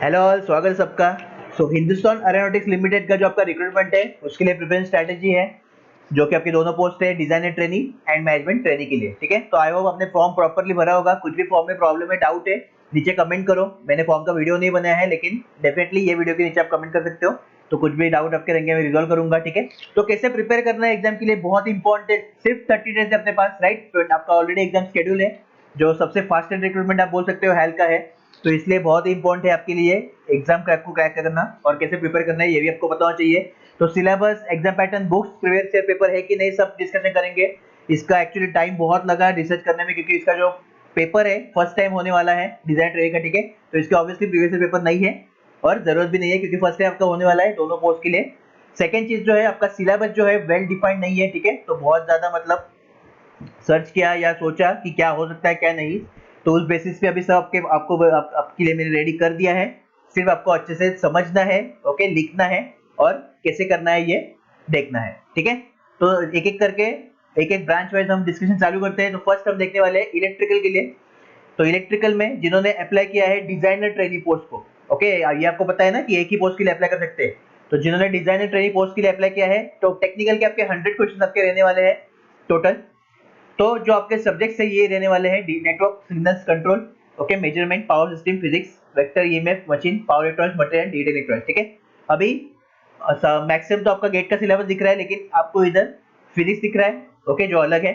Hello all, स्वागत है सबका। हिंदुस्तान एरोनॉटिक्स लिमिटेड का जो आपका रिक्रूटमेंट है उसके लिए प्रिपरेशन स्ट्रैटेजी है, जो कि आपकी दोनों पोस्ट है, designer trainee and management trainee के लिए। ठीक है, तो आई होप आपने फॉर्म प्रॉपर्ली भरा होगा। कुछ भी फॉर्म में प्रॉब्लम है, डाउट है, नीचे कमेंट करो। मैंने फॉर्म का वीडियो नहीं बनाया है, लेकिन डेफिनेटली ये वीडियो के नीचे आप कमेंट कर सकते हो। तो कुछ भी डाउट आपके रहेंगे, मैं रिजॉल्व करूंगा। ठीक है, तो कैसे प्रिपेयर करना है एग्जाम के लिए, बहुत इंपॉर्टेंट है। सिर्फ 30 डेज है अपने पास, राइट। तो आपका ऑलरेडी एग्जाम शेड्यूल है, जो सबसे फास्टेस्ट रिक्रूटमेंट आप बोल सकते हो हेल्थ का है। तो इसलिए बहुत ही इंपॉर्टेंट है आपके लिए एग्जाम क्रैक को क्रैक करना और कैसे प्रिपेयर करना है, ये भी आपको पता होना चाहिए। तो syllabus, exam pattern, books, previous year paper है कि नहीं, सब डिस्कशन करेंगे। इसका एक्चुअली टाइम बहुत लगा रिसर्च करने में, क्योंकि इसका जो पेपर है फर्स्ट टाइम होने वाला है डिजाइन ट्रेनिंग का। ठीक है, तो इसके ऑब्वियसली प्रीवियस ईयर पेपर नहीं है और जरूरत भी नहीं है, क्योंकि फर्स्ट टाइम आपका होने वाला है दोनों पोस्ट के लिए। सेकंड चीज जो है, आपका सिलेबस जो है वेल डिफाइंड नहीं है। ठीक है, तो बहुत ज्यादा मतलब सर्च किया या सोचा कि क्या हो सकता है क्या नहीं, तो उस बेसिस पे अभी सब आपके लिए मैंने रेडी कर दिया है। सिर्फ आपको अच्छे से समझना है, ओके, लिखना है और कैसे करना है ये देखना है। ठीक है, तो एक एक करके एक एक ब्रांच वाइज हम डिस्कशन चालू करते हैं। तो फर्स्ट हम देखने वाले हैं इलेक्ट्रिकल के लिए। तो इलेक्ट्रिकल में जिन्होंने अप्लाई किया है डिजाइनर ट्रेनी पोस्ट को, ओके, ये आपको पता है ना कि एक ही पोस्ट के लिए अप्लाई कर सकते हैं। तो जिन्होंने डिजाइनर ट्रेनी पोस्ट के लिए अप्लाई किया है, तो टेक्निकल के आपके 100 क्वेश्चन आपके रहने वाले हैं टोटल। तो जो आपके सब्जेक्ट्स है ये रहने वाले हैं network, signals control, okay, measurement, power system, physics, vector, EMF, machine, power electronics, material, डीटा इलेक्ट्रॉनिक्स। ठीक है, अभी मैक्सिमम तो आपका गेट का सिलेबस दिख रहा है, लेकिन आपको इधर फिजिक्स दिख रहा है, ओके, जो अलग है।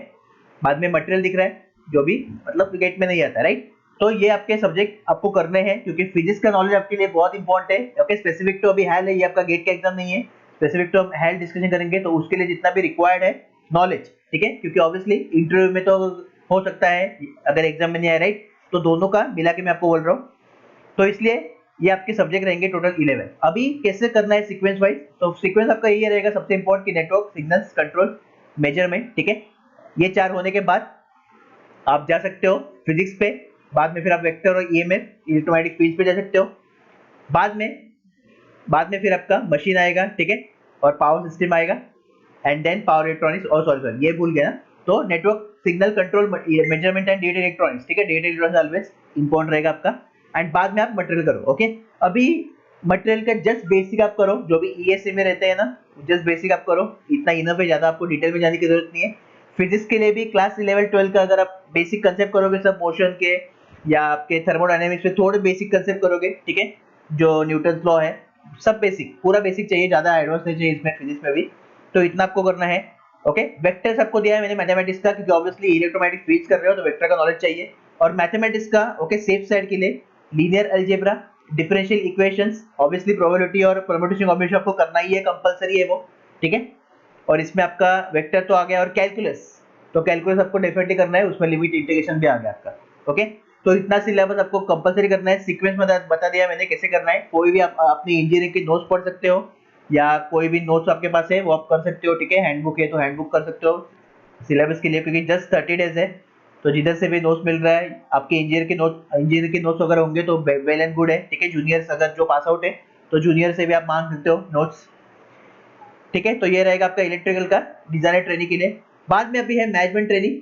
बाद में मटेरियल दिख रहा है, जो भी मतलब गेट में नहीं आता, राइट। तो ये आपके सब्जेक्ट आपको करने हैं, क्योंकि फिजिक्स का नॉलेज आपके लिए बहुत इंपॉर्टेंट है। ओके, स्पेसिफिक तो अभी है, ये आपका गेट का एग्जाम नहीं है। स्पेसिफिक तो हम हेल्थ डिस्कशन करेंगे, तो उसके लिए जितना भी रिक्वायर्ड है नॉलेज, ठीक है, क्योंकि ऑब्वियसली इंटरव्यू में तो हो सकता है, अगर एग्जाम में नहीं आया, राइट। तो दोनों का मिला के मैं आपको बोल रहा हूँ। तो इसलिए ये आपके सब्जेक्ट रहेंगे टोटल 11। अभी कैसे करना है सीक्वेंस वाइज, तो सीक्वेंस आपका ये रहेगा सबसे इंपॉर्टेंट कि नेटवर्क, सिग्नल्स, कंट्रोल, मेजरमेंट। ठीक है, ये चार होने के बाद आप जा सकते हो फिजिक्स पे। बाद में फिर आप वेक्टर और ईएमएफ, इलेक्ट्रोमैग्नेटिक फील्ड पे जा सकते हो। बाद में फिर आपका मशीन आएगा, ठीक है, और पावर सिस्टम आएगा, एंड देन पावर इलेक्ट्रॉनिक्स। और सॉरी ये भूल गया ना, तो network, signal, control, measurement and data electronics. ठीक है, डेटा इलेक्ट्रॉनिक्स ऑलवेज इंपॉर्टेंट रहेगा आपका। एंड बाद में आप मटेरियल करो। ओके, अभी मटेरियल का जस्ट बेसिक आप करो, जो भी ईएससी में रहते हैं ना, जस्ट बेसिक आप करो, इतना इनफ है, ज्यादा आपको डिटेल में जाने की जरूरत नहीं है। फिजिक्स के लिए भी क्लास 11 12 का अगर आप बेसिक कंसेप्ट करोगे, सब मोशन के या आपके थर्मोडायनेमिक्स में थोड़े बेसिक कंसेप्ट करोगे, ठीक है, जो न्यूटन लॉ है, सब बेसिक, पूरा बेसिक चाहिए, ज्यादा एडवांस नहीं चाहिए इसमें फिजिक्स में भी। तो इतना आपको करना है। ओके, वेक्टर्स आपको दिया है मैंने मैथमेटिक्स का, क्योंकि ऑब्वियसली इलेक्ट्रोमैग्नेटिक फील्ड्स कर रहे हो तो वेक्टर का नॉलेज चाहिए। और मैथमेटिक्स का, ओके, सेफ साइड के लिए linear algebra, differential equations, obviously probability और परम्यूटेशन कॉम्बिनेशन आपको करना ही है, कंपलसरी है वो। ठीक है, और इसमें आपका वेक्टर तो आ गया, और कैलकुलस, तो कैलकुलस आपको डेफिनेटली करना है, उसमें लिमिट इंटीग्रेशन भी आ गया आपका। ओके, तो इतना सिलेबस आपको कंपलसरी करना है। सीक्वेंस में बता दिया मैंने कैसे करना है। कोई भी आप अपनी इंजीनियरिंग की नोट्स पढ़ सकते हो, या कोई भी नोट्स आपके पास है वो आप कर सकते हो। ठीक है, हैंडबुक है तो हैंडबुक कर सकते हो सिलेबस के लिए, क्योंकि जस्ट 30 डेज है। तो जिधर से भी नोट्स मिल रहा है आपके इंजीनियर के नोट्स अगर होंगे तो वेल एंड गुड है। ठीक है, जूनियर्स अगर जो पास आउट है तो जूनियर से भी आप मांग सकते हो नोट्स। ठीक है, तो ये रहेगा आपका इलेक्ट्रिकल का डिजाइनर ट्रेनिंग के लिए। बाद में अभी है मैनेजमेंट ट्रेनिंग।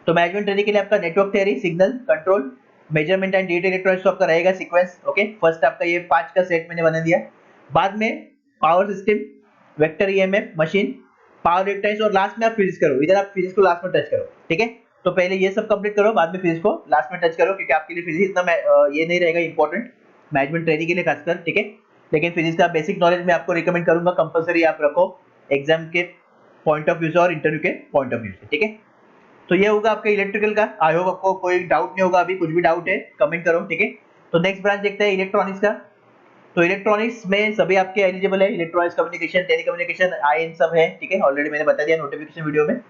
तो मैनेजमेंट ट्रेनिंग के लिए आपका network theory, signal, control, measurement and data electronics आपका रहेगा सीक्वेंस। ओके, फर्स्ट आपका ये 5 का सेट मैंने बना दिया। बाद में power system, vector EMF, machine, power electronics, और लास्ट में आप फिजिक्स करो। इधर आप फिजिक्स को लास्ट में टच करो। ठीक है, तो पहले ये सब कंप्लीट करो, बाद में फिजिक्स को लास्ट में टच करो, क्योंकि आपके लिए फिजिक्स इतना ये नहीं रहेगा इंपॉर्टेंट मैनेजमेंट ट्रेनिंग के लिए खासकर। ठीक है, लेकिन फिजिक्स का बेसिक नॉलेज मैं आपको रिकमेंड करूंगा, कंपलसरी आप रखो एग्जाम के पॉइंट ऑफ व्यू से और इंटरव्यू के पॉइंट ऑफ व्यू से। ठीक है, तो ये होगा आपका इलेक्ट्रिकल का। आई होप आपको कोई डाउट नहीं होगा। अभी कुछ भी डाउट है कमेंट करो। ठीक है, तो नेक्स्ट ब्रांच देखते हैं इलेक्ट्रॉनिक्स का। तो इलेक्ट्रॉनिक्स में सभी आपके एलिजिबल है, इलेक्ट्रॉनिक्स, कम्युनिकेशन, टेलीकम्युनिकेशन, आईएन सब है। ठीक है, ऑलरेडी मैंने बता दिया नोटिफिकेशन वीडियो में।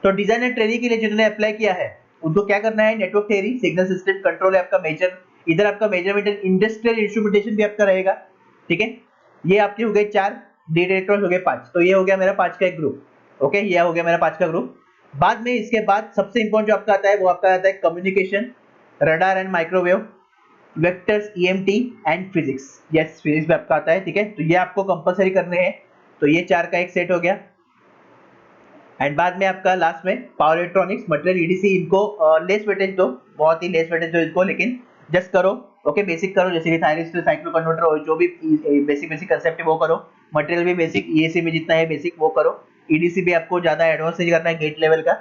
तो डिजाइन एंड ट्रेनिंग के लिए जिन्होंने अप्लाई किया है उनको क्या करना है, network theory, signal system, control है आपका मेजर, इधर आपका मेजरमेंट एंड इंडस्ट्रियल इंस्ट्रूमेंटेशन भी आपका रहेगा। ठीक है, ये आपके हो गए 4, डेटा इलेक्ट्रॉनिक्स हो गए 5। तो ये हो गया मेरा 5 का एक ग्रुप। ओके, ये हो गया मेरा 5 का ग्रुप। बाद में इसके बाद सबसे इंपॉर्टेंट जो आपका आता है वो आपका आता है communication, radar and microwave, vectors, EMT and physics. Yes, physics भी आपका आता है। ठीक है, तो ये आपको कंपलसरी करने हैं। तो ये 4 का एक सेट हो गया। एंड बाद में आपका लास्ट में पावर इलेक्ट्रॉनिक्स, मटेरियल, ईडीसी, इनको लेस वेटेज दो, बहुत ही लेस वेटेज दो इनको, लेकिन जस्ट करो। ओके बेसिक करो, जैसे कि थायरिस्टर साइक्लो कन्वर्टर और जो भी बेसिक बेसिक कंसेप्ट है वो करो, मटेरियल भी बेसिक ईएसी में जितना है बेसिक वो करो, ईडीसी भी आपको ज्यादा एडवांस नहीं करना है, गेट लेवल का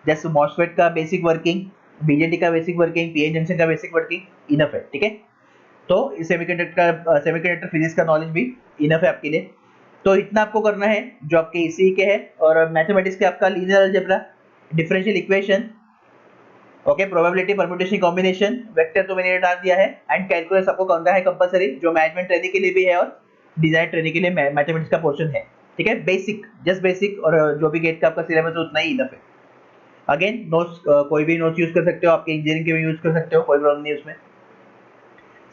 जैसे मॉसफेट का बेसिक वर्किंग, बीजेटी का बेसिक वर्किंग, पीएन जंक्शन का बेसिक वर्किंग इनफ है, ठीक है। तो सेमीकंडक्टर फिजिक्स का नॉलेज भी इनफ है आपके लिए। तो इतना आपको करना है जो आपके ईसीई के है, और मैथमेटिक्स के आपका linear algebra, differential equation, okay, probability, permutation, combination, vector तो मैंने डाल दिया है, एंड कैलकुलस आपको करना है कंपलसरी, जो मैनेजमेंट ट्रेनिंग के लिए भी है और डिजाइन ट्रेनिंग के लिए मैथमेटिक्स का पोर्शन है, ठीक है। बेसिक, जस्ट बेसिक, और जो भी गेट का आपका सिलेबस है उतना ही इनफ है। अगेन नोट्स कोई भी नोट्स यूज कर सकते हो, आपके इंजीनियरिंग के भी यूज कर सकते हो, कोई प्रॉब्लम नहीं उसमें।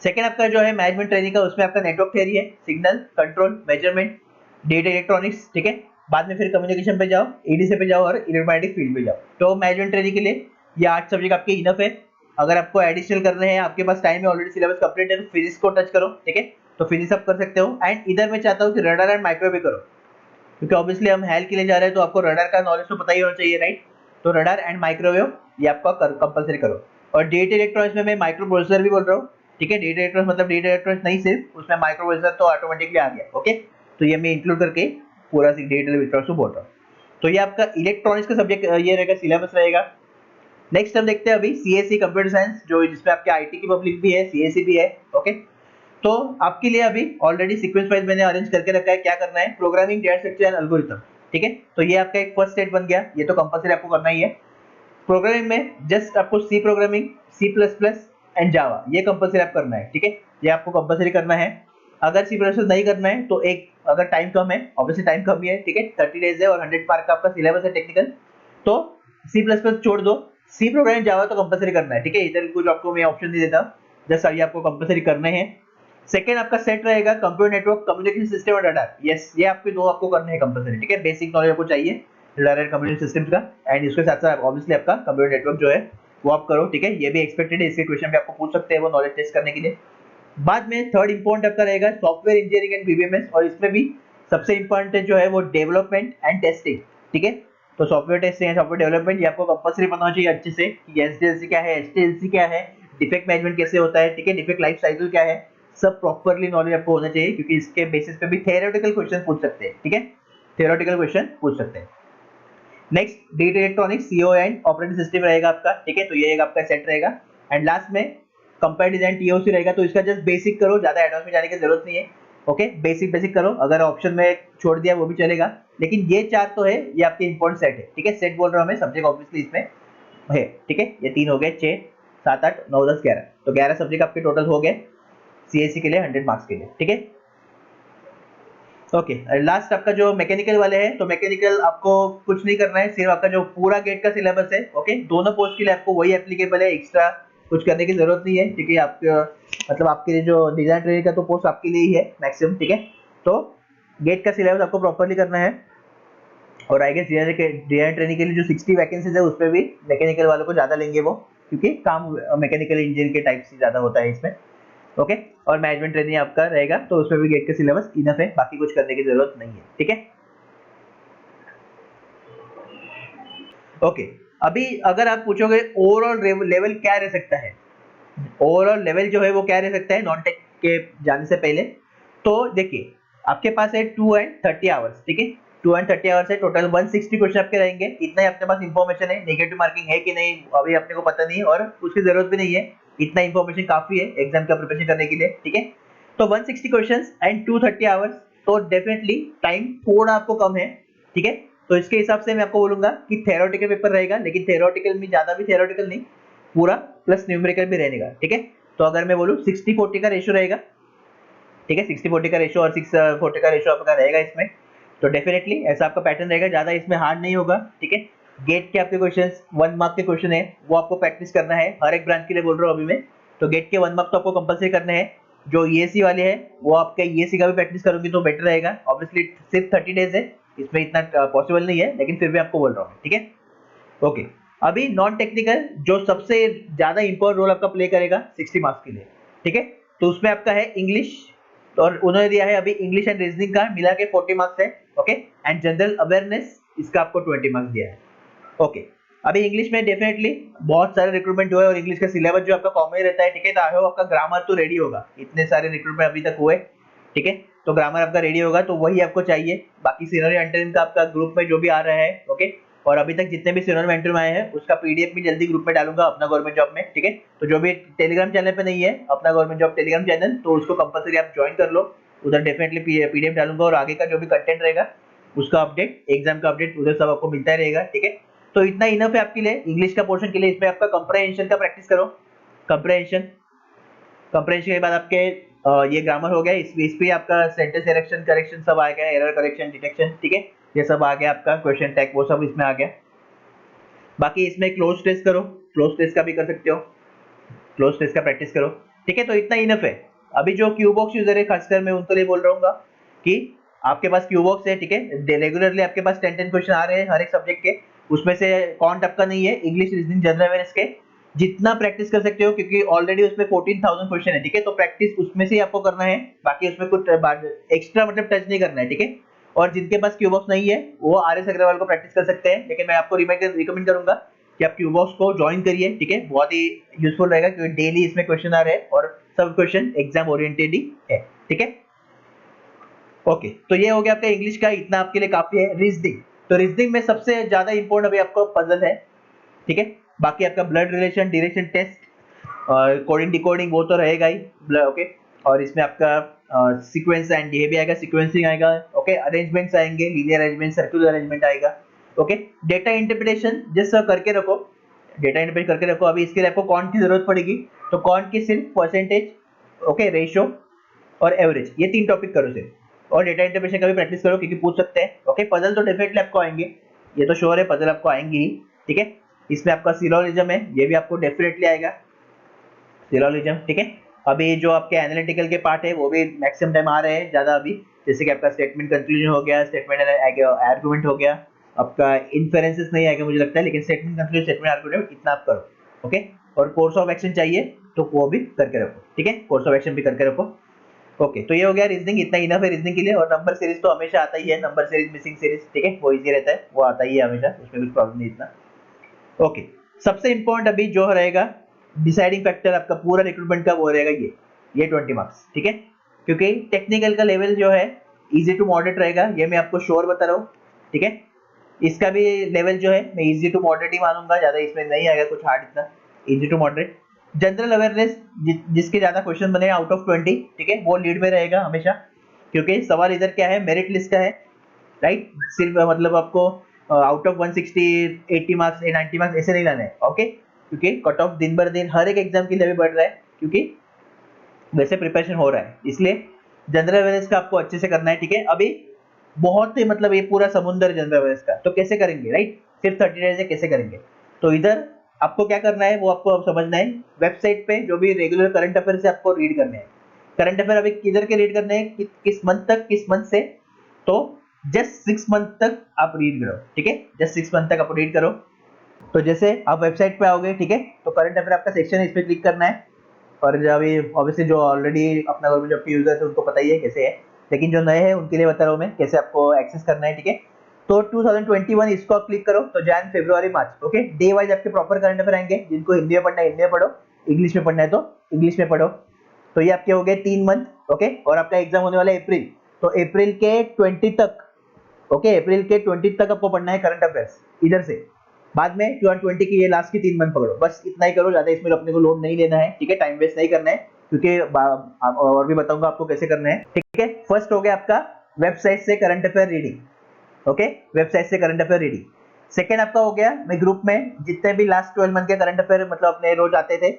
सेकेंड आपका जो है मैनेजमेंट ट्रेनिंग का, उसमें आपका नेटवर्क थियरी है, signal control, measurement, data electronics, ठीक है। बाद में फिर कम्युनिकेशन पे जाओ, ईडीसी पे जाओ और इलेक्ट्रोमैग्नेटिक फील्ड पे जाओ। तो मैनेजमेंट ट्रेनिंग के लिए ये 8 सब्जेक्ट आपके इनफ है। अगर आपको एडिशनल करने हैं, आपके पास टाइम है, ऑलरेडी सिलेबस कंप्लीट है, तो फिजिक्स को टच करो, ठीक है। तो फिजिक्स आप कर सकते हो, एंड इधर मैं चाहता हूँ कि रडार एंड माइक्रो भी करो, क्योंकि ऑब्वियसली हम हेल के लिए जा रहे हैं, तो आपको रडार का नॉलेज तो पता ही होना चाहिए, राइट। तो रडार एंड माइक्रोवेव ये आपका कंपलसरी करो। और डेटा इलेक्ट्रॉनिक्स में मैं माइक्रो प्रोसेसर भी बोल रहा हूँ, ठीक है। डेटा इलेक्ट्रॉनिक्स मतलब डेटा इलेक्ट्रॉनिक्स नहीं सिर्फ, उसमें माइक्रो प्रोसेसर तो ऑटोमेटिकली आ गया, ओके। तो ये मैं इंक्लूड करके पूरा डेटा इलेक्ट्रॉनिक्स को बोल रहा हूँ। तो ये आपका इलेक्ट्रॉनिक्स का सब्जेक्ट ये रहेगा, सिलेबस रहेगा। नेक्स्ट हम देखते हैं अभी सीएससी कंप्यूटर साइंस, जो जिसमें आपके आईटी की पब्लिक भी है, सीएससी भी है, ओके। तो आपके लिए अभी ऑलरेडी सीक्वेंस वाइज मैंने अरेंज करके रखा है, क्या करना है, programming, data structure and algorithm, ठीक है। तो ये आपका एक फर्स्ट स्टेट बन गया, ये तो कंपलसरी आपको करना ही है। प्रोग्रामिंग में जस्ट आपको C programming, C plus plus and Java, ये कंपलसरी आप करना है, ठीक है। ये आपको कंपलसरी करना है। अगर सी प्लस प्लस नहीं करना है तो एक, अगर टाइम कम है, ऑब्वियसली टाइम कम ही है, ठीक है, 30 डेज है और 100 मार्क का आपका सिलेबस है टेक्निकल, तो सी प्लस प्लस छोड़ दो, सी प्रोग्रामिंग जावा तो कंपलसरी करना है, ठीक है। इधर कुछ आपको मैं ऑप्शन नहीं देता, जस्ट अभी आपको कंपलसरी करने हैं। सेकेंड आपका सेट रहेगा कंप्यूटर नेटवर्क, कम्युनिकेशन सिस्टम और रडार, यस ये आपके दो आपको करने हैं कंपलसरी, ठीक है। बेसिक नॉलेज आपको चाहिए रडार एंड कम्युनिकेशन सिस्टम्स का, एंड इसके साथ साथ ऑब्वियसली आपका कंप्यूटर नेटवर्क जो है वो आप करो, ठीक है। ये भी एक्सपेक्टेड है, इसके क्वेश्चन भी आपको पूछ सकते हैं वो नॉलेज टेस्ट करने के लिए। बाद में थर्ड इंपॉर्टेंट आपका रहेगा सॉफ्टवेयर इंजीनियरिंग एंड बीबीएमएस, और इसमें भी सबसे इंपॉर्टेंट जो है वो डेवलपमेंट एंड टेस्टिंग, ठीक है। तो software testing and software development ये आपको कंपलसरी पता होना चाहिए अच्छे से, कि एसडीएलसी क्या है, एचटीएलसी क्या है, डिफेक्ट मैनेजमेंट कैसे होता है, ठीक है, डिफेक्ट लाइफ साइकिल क्या है, सब प्रॉपर्ली नॉलेज आपको होना चाहिए, क्योंकि इसके बेसिस पे भी थियोरेटिकल क्वेश्चन पूछ सकते हैं, ठीक है, थियोरेटिकल क्वेश्चन पूछ सकते हैं। Next data electronics, CO and operating system रहेगा आपका, ठीक है। तो ये एक आपका सेट रहेगा, एंड लास्ट में कंपेयर डिजाइन टीओसी रहेगा। तो इसका जस्ट बेसिक करो, ज्यादा एडवांस में जाने की जरूरत नहीं है, ओके। बेसिक बेसिक करो, अगर ऑप्शन में छोड़ दिया वो भी चलेगा, लेकिन ये 4 तो है, ये आपके इंपॉर्टेंट सेट है, ठीक है। सेट बोल रहा हूँ मैं, सब्जेक्ट ऑब्वियसली इसमें है, ठीक है। ये 3 हो गए, 6 7 8 9 10 11, तो 11 सब्जेक्ट आपके टोटल हो गए सीएससी के लिए 100 मार्क्स के लिए, ठीक है। ओके, लास्ट आपका जो मैकेनिकल वाले हैं, तो मैकेनिकल आपको कुछ नहीं करना है, सिर्फ आपका जो पूरा गेट का सिलेबस है, ओके, दोनों पोस्ट के लिए आपको वही एप्लीकेबल है, एक्स्ट्रा कुछ करने की जरूरत नहीं है, क्योंकि आपके मतलब आपके लिए जो डिजाइन ट्रेनिंग का तो पोस्ट आपके लिए ही है मैक्सिमम, ठीक है। तो गेट का सिलेबस आपको प्रॉपर्ली करना है, और आई गेस डिजाइन ट्रेनिंग के लिए जो 60 वैकेंसीज है उसमें भी मैकेनिकल वालों को ज्यादा लेंगे वो, क्योंकि काम मैकेनिकल इंजीनियर के टाइप से ज्यादा होता है इसमें, ओके। और मैनेजमेंट ट्रेनिंग आपका रहेगा, तो उसमें भी गेट का सिलेबस इनफ है, बाकी कुछ करने की जरूरत नहीं है, ठीक है। ओके, अभी अगर आप पूछोगे ओवरऑल लेवल क्या रह सकता है, ओवरऑल लेवल जो है वो क्या रह सकता है नॉन टेक के जाने से पहले, तो देखिए आपके पास है 2 एंड 30 आवर्स, ठीक है। 2 एंड 30 आवर्स है, टोटल 160 क्वेश्चन आपके रहेंगे, इतना ही आपके पास इंफॉर्मेशन है। नेगेटिव मार्किंग है कि नहीं अभी अपने को पता नहीं, और उसकी जरूरत भी नहीं है, इतना इंफॉर्मेशन काफी है एग्जाम का प्रिपरेशन करने के लिए, ठीक है। तो 160 क्वेश्चंस एंड 230 आवर्स, तो डेफिनेटली टाइम थोड़ा आपको कम है, ठीक है। तो इसके हिसाब से मैं आपको बोलूंगा कि थ्योरेटिकल पेपर रहेगा, लेकिन थ्योरेटिकल में ज्यादा भी थ्योरेटिकल नहीं, पूरा प्लस न्यूमेरिकल भी रहेगा, ठीक है। तो अगर मैं बोलूँ 60-40 का रेशियो रहेगा, ठीक है, 60-40 का रेशियो और 6-40 का रेशियो आपका रहेगा इसमें, तो डेफिनेटली ऐसा आपका पैटर्न रहेगा, ज्यादा इसमें हार्ड नहीं होगा, ठीक है। गेट के आपके क्वेश्चंस 1 मार्क के क्वेश्चन है, वो आपको प्रैक्टिस करना है, हर एक ब्रांच के लिए बोल रहा हूँ अभी मैं। तो गेट के 1 मार्क तो आपको कंपलसरी करने हैं, जो ईएसी वाले हैं वो आपके ईएसी का भी प्रैक्टिस करोगे तो बेटर रहेगा, ऑब्वियसली सिर्फ 30 डेज है, इसमें इतना पॉसिबल नहीं है, लेकिन फिर भी आपको बोल रहा हूँ, ठीक है। ओके, अभी नॉन टेक्निकल जो सबसे ज्यादा इंपॉर्टेंट रोल आपका प्ले करेगा 60 मार्क्स के लिए, ठीक है। तो उसमें आपका है इंग्लिश, और उन्होंने दिया है अभी इंग्लिश एंड रीजनिंग का मिला के 40 मार्क्स है, ओके। एंड जनरल अवेयरनेस इसका आपको 20 मार्क्स दिया है, ओके। अभी इंग्लिश में डेफिनेटली बहुत सारे रिक्रूटमेंट हुए और इंग्लिश का सिलेबस जो आपका कॉमन ही रहता है, ठीक है। तो आई होप आपका ग्रामर तो रेडी होगा, इतने सारे रिक्रूटमेंट अभी तक हुए, ठीक है। तो ग्रामर आपका रेडी होगा, तो वही आपको चाहिए। बाकी सिनोनिम एंटोनिम का आपका ग्रुप में जो भी आ रहा है, ओके। और अभी तक जितने भी सिनोनिम एंटोनिम आए हैं उसका पीडीएफ भी जल्दी ग्रुप में डालूंगा अपना गवर्नमेंट जॉब में, ठीक है। तो जो भी टेलीग्राम चैनल पे नहीं है अपना गवर्नमेंट जॉब टेलीग्राम चैनल, तो उसको कंपलसरी आप ज्वाइन कर लो। उधर डेफिनेटली पीडीएफ डालूंगा और आगे का जो भी कंटेंट रहेगा उसका अपडेट, एग्जाम का अपडेट उधर सब आपको मिलता ही रहेगा, ठीक है। तो इतना इनफ है आपके लिए इंग्लिश का पोर्शन के लिए। इसमें आपका कंप्रहेंशन का प्रैक्टिस करो। कंप्रहेंशन कंप्रहेंशन के बाद आपके ये ग्रामर हो गया। इस पे आपका सेंटेंस करेक्शन करेक्शन सब आ गया, एरर करेक्शन डिटेक्शन, ठीक है। ये सब आ गया आपका, क्वेश्चन टैग वो सब इसमें आ गया। बाकी इसमें क्लोज टेस्ट करो, क्लोज टेस्ट का भी कर सकते हो, क्लोज टेस्ट का प्रैक्टिस करो, ठीक है। तो इतना इनफ है। अभी जो क्यू बॉक्स यूजर है खासकर मैं उनको लिए बोल रहा हूँ कि आपके पास क्यू बॉक्स है, ठीक है। रेगुलरली आपके पास 10 क्वेश्चन आ रहे हैं हर एक सब्जेक्ट के, उसमें से कौन टपका नहीं है, इंग्लिश, रीजनिंग, जनरल अवेयरनेस के जितना प्रैक्टिस कर सकते हो, क्योंकि ऑलरेडी उसमें 14,000 क्वेश्चन है, ठीक है। तो प्रैक्टिस उसमें से आपको करना है, बाकी उसमें कुछ एक्स्ट्रा मतलब टच नहीं करना है, ठीक है। और जिनके पास क्यू बॉक्स नहीं है वो आर एस अग्रवाल को प्रैक्टिस कर सकते हैं, लेकिन मैं आपको रिकमेंड करूंगा कि आप क्यू बॉक्स को ज्वाइन करिए, ठीक है। बहुत ही यूजफुल रहेगा क्योंकि डेली इसमें क्वेश्चन आ रहे हैं और सब क्वेश्चन एग्जाम ओरिएंटेड ही है, ठीक है। ओके, तो ये हो गया आपका इंग्लिश का, इतना आपके लिए काफी है। रीजनिंग, तो रीजनिंग में सबसे ज्यादा इंपॉर्टेंट अभी आपको पजल है, ठीक है। बाकी आपका ब्लड रिलेशन, डायरेक्शन टेस्ट और कोडिंग डिकोडिंग वो तो रहेगा ही, ओके। और इसमें आपका सीक्वेंस एंड ये भी आएगा, सीक्वेंसिंग आएगा, ओके। अरेंजमेंट्स आएंगे, लीनियर अरेंजमेंट, सर्कुलर अरेंजमेंट आएगा, ओके। डेटा इंटरप्रिटेशन जिस करके रखो, डेटा इंटरप्रेट करके रखो। अभी इसके लिए आपको कौन की जरूरत पड़ेगी, तो कौन की सिर्फ परसेंटेज, ओके, रेशियो और एवरेज, ये 3 टॉपिक करो सिर्फ। और डेटा इंटरप्रिटेशन का भी प्रैक्टिस करो क्योंकि पूछ सकते हैं, ओके। पजल तो डेफिनेटली आपको आएंगे, ये तो श्योर है, पजल आपको आएंगे ही, ठीक है। इसमें आपका सिलोजिज्म है, ये भी आपको डेफिनेटली आएगा, सिलोजिज्म, ठीक है। अभी जो आपके एनालिटिकल के पार्ट है वो भी मैक्सिमम टाइम आ रहे हैं ज्यादा अभी, जैसे कि आपका स्टेटमेंट कंक्लूजन हो गया, स्टेटमेंट आर्गुमेंट हो गया, आपका इन्फेरेंसेस नहीं आएगा मुझे लगता है, लेकिन स्टेटमेंट कंक्लूजन, स्टेटमेंट आर्गुमेंट इतना आप करो, ओके। और कोर्स ऑफ एक्शन चाहिए तो वो भी करके रखो, ठीक है। कोर्स ऑफ एक्शन भी करके रखो, ओके। तो ये हो गया रीजनिंग, इतना इनफ है रीजनिंग के लिए। और नंबर सीरीज तो हमेशा आता ही है, नंबर सीरीज, मिसिंग सीरीज, ठीक है, वो इजी रहता है, वो आता ही है हमेशा, उसमें कुछ प्रॉब्लम नहीं इतना, ओके। सबसे इंपॉर्टेंट अभी जो रहेगा डिसाइडिंग फैक्टर आपका पूरा रिक्रूटमेंट का, वो रहेगा ये 20 मार्क्स, ठीक है। क्योंकि टेक्निकल का लेवल जो है इजी टू मॉडरेट रहेगा, ये मैं आपको श्योर बता रहा हूँ, ठीक है। इसका भी लेवल जो है मैं इजी टू मॉडरेट ही मानूंगा, ज्यादा इसमें नहीं आएगा कुछ हार्ड, इतना easy to moderate. General awareness जिसके ज्यादा क्वेश्चन बने आउट ऑफ 20, ठीक है, वो लीड में रहेगा हमेशा, क्योंकि सवाल इधर क्या है, मेरिट लिस्ट का है, राइट। सिर्फ मतलब आपको आउट ऑफ 160 80 मार्क्स 90 मार्क्स ऐसे नहीं लाने हैं, ओके। क्योंकि कट ऑफ दिन भर दिन हर एक एग्जाम के लिए बढ़ रहा है, क्योंकि वैसे प्रिपरेशन हो रहा है, इसलिए जनरल अवेयरनेस का आपको अच्छे से करना है, ठीक है। अभी बहुत ही मतलब ये पूरा समुंदर जनरल अवेयरनेस का, तो कैसे करेंगे, राइट। सिर्फ 30 डेज है, कैसे करेंगे। तो इधर आपको क्या करना है वो आपको अब समझना है। वेबसाइट पे जो भी रेगुलर करंट अफेयर से आपको रीड करने हैं, करंट अफेयर अभी किधर के रीड करने हैं, किस मंथ तक, किस मंथ से, तो जस्ट 6 मंथ तक आप रीड करो, ठीक है। जस्ट 6 मंथ तक आप रीड करो। तो जैसे आप वेबसाइट पे आओगे, ठीक है, तो करंट अफेयर आपका सेक्शन है, इस पे क्लिक करना है। और जो अभी ऑब्वियसली जो ऑलरेडी अपना गवर्नमेंट जॉब के यूजर्स है उनको पता ही है कैसे है, लेकिन जो नए हैं उनके लिए बता रहा हूँ मैं कैसे आपको एक्सेस करना है, ठीक है। तो 2021 इसको आप क्लिक करो, तो जैन, फरवरी, मार्च, ओके। डे वाइज आपके प्रॉपर करंट अफेयर आएंगे, जिनको हिंदी में पढ़ना है हिंदी में पढ़ो, इंग्लिश में पढ़ना है तो इंग्लिश में पढ़ो। तो ये आपके हो गए 3 मंथ, ओके। और आपका एग्जाम होने वाला है अप्रैल, तो अप्रैल के 20 तक, ओके, अप्रैल के 20 तक आपको पढ़ना है करंट अफेयर्स इधर से। बाद में 2020 की ये लास्ट की 3 मंथ पकड़ो, बस इतना ही करो, ज्यादा इसमें अपने को लोड नहीं लेना है, ठीक है। टाइम वेस्ट नहीं करना है, क्योंकि और भी बताऊंगा आपको कैसे करना है, ठीक है। फर्स्ट हो गया आपका वेबसाइट से current affair reading, okay, website से करंट अफेयर रीडिंग। सेकंड आपका हो गया मैं ग्रुप में जितने भी लास्ट 12 मंथ के करंट अफेयर मतलब अपने रोज आते थे,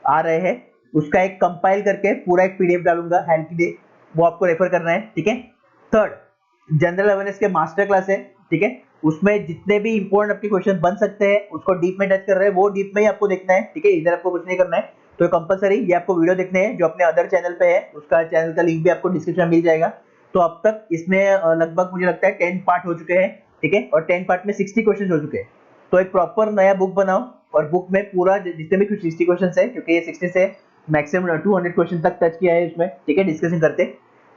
आ रहे हैं, उसका एक कंपाइल करके पूरा एक पीडीएफ डालूंगा हेल्प के लिए, वो आपको रेफर करना है, ठीक है। थर्ड, जनरल अवेयरनेस के मास्टर क्लास है, ठीक है। उसमें जितने भी इंपॉर्टेंट आपके क्वेश्चन बन सकते हैं उसको डीप में टच कर रहे हैं, वो डीप में ही आपको देखना है, ठीक है। इधर आपको कुछ नहीं करना है। तो कंपलसरी ये आपको वीडियो देखने हैं जो अपने अदर चैनल पे है, उसका चैनल का लिंक भी आपको डिस्क्रिप्शन में मिल जाएगा। तो अब तक इसमें लगभग मुझे लगता है 10 पार्ट हो चुके हैं, ठीक है। और 10 पार्ट में 60 क्वेश्चन हो चुके हैं। तो एक प्रॉपर नया बुक बनाओ और बुक में पूरा जितने भी कुछ 60 क्वेश्चन है, क्योंकि ये 60 से मैक्सिमम 200 क्वेश्चन तक टच किया है इसमें, ठीक है, डिस्कशन करते।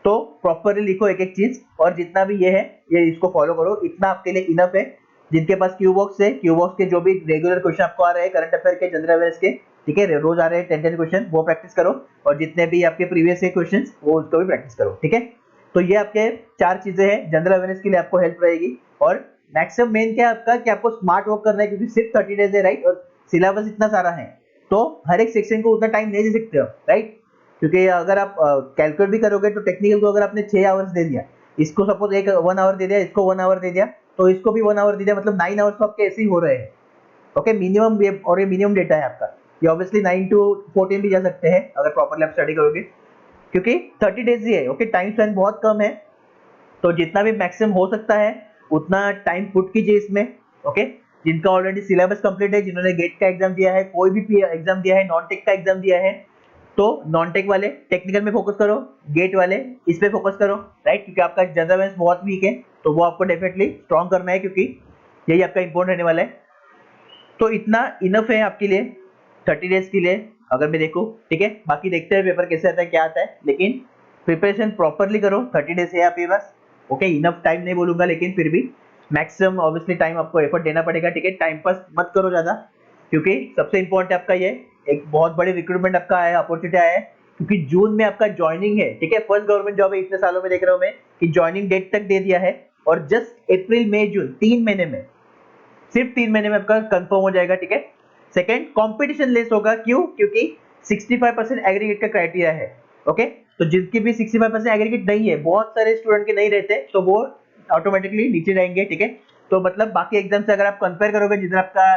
तो प्रॉपरली लिखो एक एक चीज, और जितना भी ये है ये इसको फॉलो करो, इतना आपके लिए इनफ है। जिनके पास क्यू बॉक्स है, क्यू बॉक्स के जो भी रेगुलर क्वेश्चन आपको आ रहे हैं करंट अफेयर के, जनरल अवेयर्स के, ठीक है, रोज आ रहे हैं 10 क्वेश्चन, वो प्रैक्टिस करो, और जितने भी आपके प्रीवियस के क्वेश्चंस वो उसको भी प्रैक्टिस करो, ठीक है। तो ये आपके 4 चीजें हैं जनरल अवेयरनेस के लिए, आपको हेल्प रहेगी। और मैक्सिमम मेन क्या है आपका कि आपको स्मार्ट वर्क करना है, क्योंकि सिर्फ 30 डेज है, राइट, और सिलेबस इतना सारा है, तो हर एक सेक्शन को उतना टाइम नहीं दे सकते हो, राइट। क्योंकि अगर आप कैलकुलेट भी करोगे तो टेक्निकल को अगर आपने 6 आवर्स दे दिया, इसको सपोज एक 1 आवर दे दिया, इसको 1 आवर दे दिया, तो इसको भी 1 आवर दे दिया, मतलब 9 आवर्स तो आपके ऐसे ही हो रहे हैं, ओके, मिनिमम। और ये मिनिमम डेटा है आपका, ये ऑब्वियसली 9 to 14 भी जा सकते हैं अगर प्रॉपर्ली आप स्टडी करोगे, क्योंकि 30 डेज ही है, ओके, टाइम स्पेन बहुत कम है। तो जितना भी मैक्सिमम हो सकता है उतना टाइम पुट कीजिए इसमें, ओके। जिनका ऑलरेडी सिलेबस कंप्लीट है, जिन्होंने गेट का एग्जाम दिया है, कोई भी एग्जाम दिया है, नॉन टेक का एग्जाम दिया है, तो नॉन टेक वाले टेक्निकल में फोकस करो, गेट वाले इस पे फोकस करो, राइट, क्योंकि आपका जनरल अवेयरनेस बहुत वीक है, तो वो आपको डेफिनेटली स्ट्रॉन्ग करना है, क्योंकि यही आपका इंपॉर्टेंट रहने वाला है। तो इतना इनफ है आपके लिए 30 डेज के लिए, अगर मैं देखूं, ठीक है। बाकी देखते हैं पेपर कैसे आता है, क्या आता है, लेकिन प्रिपरेशन प्रॉपरली करो, 30 डेज है आपके पास, ओके। इनफ टाइम नहीं बोलूंगा, लेकिन फिर भी मैक्सिमम ऑब्वियसली टाइम आपको एफर्ट देना पड़ेगा, ठीक है। टाइम पास मत करो ज्यादा, क्योंकि सबसे इंपॉर्टेंट आपका ये एक बहुत बड़ी रिक्रूटमेंट आपका आया है, अपॉर्चुनिटी आया है, क्योंकि जून में आपका ज्वाइनिंग है, ठीक है। फर्स्ट गवर्नमेंट जॉब है इतने सालों में, देख रहा हूं मैं कि ज्वाइनिंग डेट तक दे दिया है, और जस्ट अप्रैल मई जून 3 महीने में, सिर्फ 3 महीने में आपका कंफर्म हो जाएगा, ठीक है। सेकंड, कंपटीशन लेस होगा, क्यों? क्योंकि 65% एग्रीगेट का क्राइटेरिया है, ओके। तो जिनकी भी 65% एग्रीगेट नहीं है, बहुत सारे स्टूडेंट के नहीं रहते, तो वो ऑटोमेटिकली नीचे जाएंगे, ठीक है। तो मतलब बाकी एग्जाम से अगर आप कंपेयर करोगे, जिधर आपका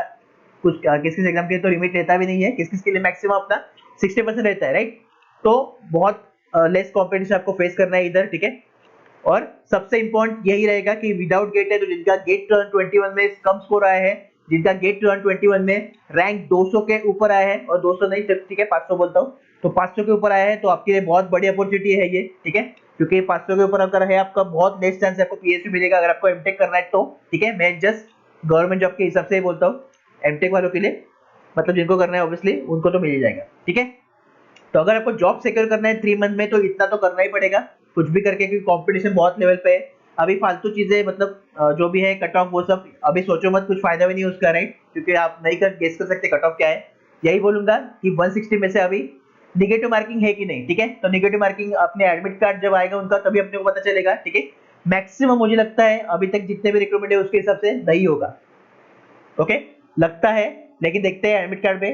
कुछ किस किस एग्जाम के लिए तो लिमिट रहता भी नहीं है, किस किस के लिए मैक्सिमम अपना 60% रहता है, राइट। तो बहुत लेस कॉम्पिटिशन आपको फेस करना है इधर, ठीक है। और सबसे इंपॉर्टेंट यही रहेगा कि विदाउट गेट है, तो जिनका गेट 2021 में कम स्कोर आया है, जिनका गेट 2021 में रैंक 200 के ऊपर आया है, और 200 नहीं, ठीक है, 500 बोलता हूँ, तो 500 के ऊपर आया है, तो आपके लिए बहुत बड़ी अपॉर्चुनिटी है ये, ठीक है। क्योंकि 500 के ऊपर अगर है आपका, बहुत लेस चांस है आपको पीएसयू मिलेगा अगर आपको एमटेक करना है तो, ठीक है। मैं जस्ट गवर्नमेंट जॉब के हिसाब से ही बोलता हूँ, एमटेक वालों के लिए, मतलब जिनको करना है ऑब्वियसली उनको तो मिल ही जाएगा, ठीक है। तो अगर आपको जॉब सिक्योर करना है 3 मंथ में, तो इतना तो करना ही पड़ेगा कुछ भी करके, क्योंकि कंपटीशन बहुत लेवल पे है। अभी फालतू चीजें, मतलब जो भी है कट ऑफ, वो सब अभी सोचो मत, कुछ फायदा भी नहीं उसका, राइट, क्योंकि आप नहीं कर गेस कर सकते कट ऑफ क्या है। यही बोलूंगा कि 160 में से अभी निगेटिव मार्किंग है कि नहीं, ठीक है। तो निगेटिव मार्किंग अपने एडमिट कार्ड जब आएगा उनका, तभी अपने को पता चलेगा, ठीक है। मैक्सिमम मुझे लगता है अभी तक जितने भी रिक्रूटमेंट है उसके हिसाब से नहीं होगा, ओके, लगता है। लेकिन देखते हैं एडमिट कार्ड पे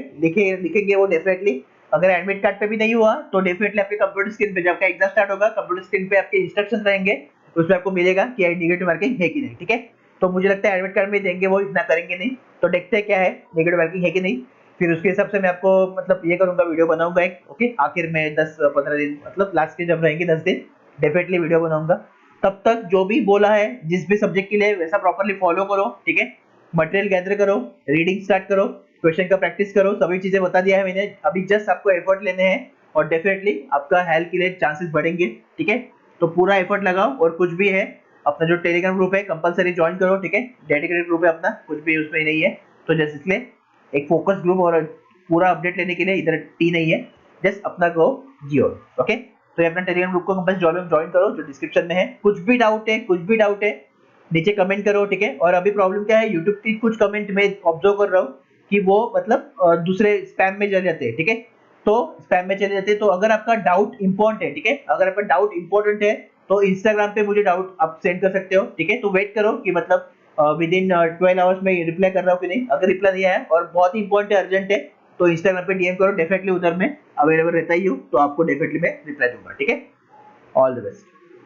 लिखेंगे वो डेफिनेटली। अगर एडमिट कार्ड पे भी नहीं हुआ तो डेफिनेटली आपके कंप्यूटर स्क्रीन पे, जब आपका एग्जाम स्टार्ट होगा, कंप्यूटर स्क्रीन पे आपके इंस्ट्रक्शंस रहेंगे, उसमें आपको मिलेगा कि नेगेटिव मार्किंग है कि नहीं, ठीक है। तो मुझे लगता है एडमिट कार्ड में देंगे, वो इतना करेंगे नहीं, तो देखते हैं क्या है, नेगेटिव मार्किंग है कि नहीं। फिर उसके हिसाब से मैं आपको मतलब ये करूंगा, वीडियो बनाऊंगा एक, ओके, आखिर में 10-15 दिन, मतलब लास्ट के जब रहेंगे 10 दिन, डेफिनेटली वीडियो बनाऊंगा। तब तक जो भी बोला है जिस भी सब्जेक्ट के लिए, वैसा प्रॉपर्ली फॉलो करो, ठीक है। मटेरियल गैदर करो, रीडिंग स्टार्ट करो, क्वेश्चन का प्रैक्टिस करो, सभी चीजें बता दिया है मैंने, अभी जस्ट आपको एफर्ट लेने हैं, और डेफिनेटली आपका हेल्प के लिए चांसेस बढ़ेंगे, ठीक है। तो पूरा एफर्ट लगाओ, और कुछ भी है, अपना जो टेलीग्राम ग्रुप है कंपलसरी ज्वाइन करो, ठीक है, डेडिकेटेड ग्रुप है अपना, कुछ भी उसमें नहीं है, तो जस्ट इसलिए एक फोकस ग्रुप, और पूरा अपडेट लेने के लिए इधर टी नहीं है, जस्ट अपना गो जियो, ओके। तो ये अपना टेलीग्राम ग्रुप को बस ज्वाइन करो, जो डिस्क्रिप्शन में है। कुछ भी डाउट है, कुछ भी डाउट है, नीचे कमेंट करो, ठीक है। और अभी प्रॉब्लम क्या है, यूट्यूब की कुछ कमेंट में ऑब्जर्व कर रहा हूँ कि वो मतलब दूसरे स्पैम में चले जाते हैं, ठीक है। तो स्पैम में चले जाते हैं, तो अगर आपका डाउट इंपॉर्टेंट है, ठीक है, अगर आपका डाउट इंपॉर्टेंट है, तो इंस्टाग्राम पे मुझे डाउट आप सेंड कर सकते हो, ठीक है। तो वेट करो कि मतलब विद इन 12 आवर्स में रिप्लाई कर रहा हूँ कि नहीं। अगर रिप्लाई नहीं आया और बहुत ही इंपॉर्टेंट है, अर्जेंट है, तो इंस्टाग्राम पे डीएम करो, डेफिनेटली उधर में अवेलेबल रहता ही हूँ, तो आपको डेफिनेटली मैं रिप्लाई दूंगा, ठीक है। All the best.